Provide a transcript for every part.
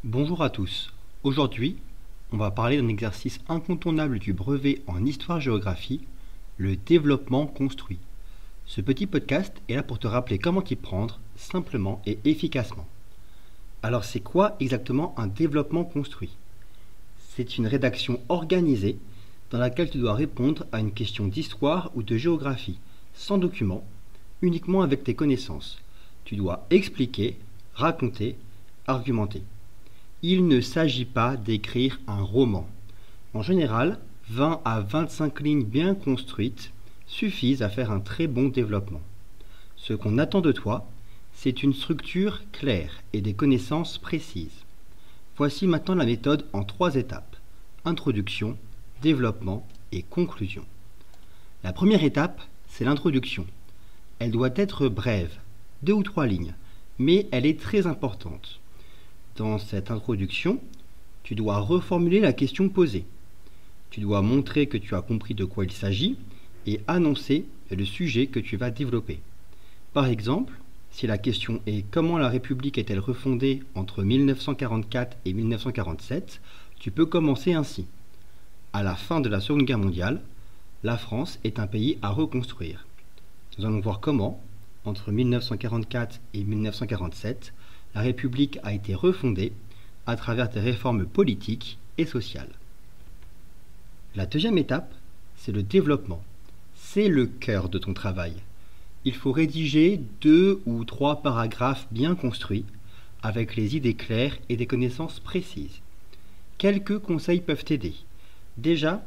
Bonjour à tous. Aujourd'hui, on va parler d'un exercice incontournable du brevet en histoire-géographie, le développement construit. Ce petit podcast est là pour te rappeler comment t'y prendre simplement et efficacement. Alors c'est quoi exactement un développement construit? C'est une rédaction organisée dans laquelle tu dois répondre à une question d'histoire ou de géographie, sans document, uniquement avec tes connaissances. Tu dois expliquer, raconter, argumenter. Il ne s'agit pas d'écrire un roman. En général, 20 à 25 lignes bien construites suffisent à faire un très bon développement. Ce qu'on attend de toi, c'est une structure claire et des connaissances précises. Voici maintenant la méthode en 3 étapes: introduction, développement et conclusion. La première étape, c'est l'introduction. Elle doit être brève, 2 ou 3 lignes, mais elle est très importante. Dans cette introduction, tu dois reformuler la question posée. Tu dois montrer que tu as compris de quoi il s'agit et annoncer le sujet que tu vas développer. Par exemple, si la question est « Comment la République est-elle refondée entre 1944 et 1947 ?», tu peux commencer ainsi. À la fin de la Seconde Guerre mondiale, la France est un pays à reconstruire. Nous allons voir comment, entre 1944 et 1947, la République a été refondée à travers des réformes politiques et sociales. La deuxième étape, c'est le développement. C'est le cœur de ton travail. Il faut rédiger 2 ou 3 paragraphes bien construits, avec les idées claires et des connaissances précises. Quelques conseils peuvent t'aider. Déjà,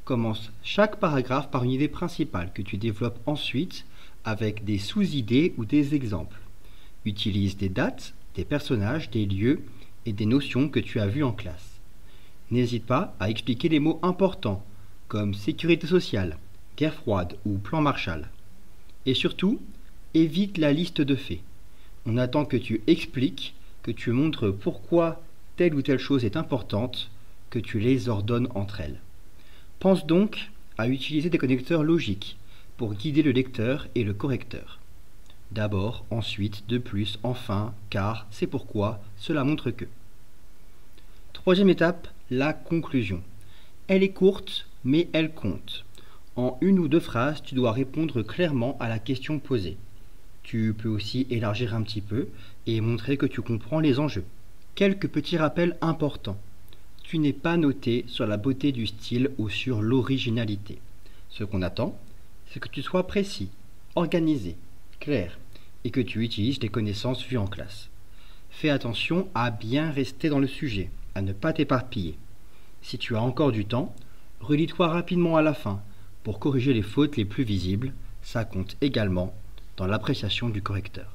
commence chaque paragraphe par une idée principale que tu développes ensuite avec des sous-idées ou des exemples. Utilise des dates, des personnages, des lieux et des notions que tu as vues en classe. N'hésite pas à expliquer les mots importants comme sécurité sociale, guerre froide ou plan Marshall. Et surtout, évite la liste de faits. On attend que tu expliques, que tu montres pourquoi telle ou telle chose est importante, que tu les ordonnes entre elles. Pense donc à utiliser des connecteurs logiques pour guider le lecteur et le correcteur. D'abord, ensuite, de plus, enfin, car, c'est pourquoi, cela montre que. Troisième étape, la conclusion. Elle est courte, mais elle compte. En 1 ou 2 phrases, tu dois répondre clairement à la question posée. Tu peux aussi élargir un petit peu et montrer que tu comprends les enjeux. Quelques petits rappels importants. Tu n'es pas noté sur la beauté du style ou sur l'originalité. Ce qu'on attend, c'est que tu sois précis, organisé, clair, et que tu utilises les connaissances vues en classe. Fais attention à bien rester dans le sujet, à ne pas t'éparpiller. Si tu as encore du temps, relis-toi rapidement à la fin pour corriger les fautes les plus visibles. Ça compte également dans l'appréciation du correcteur.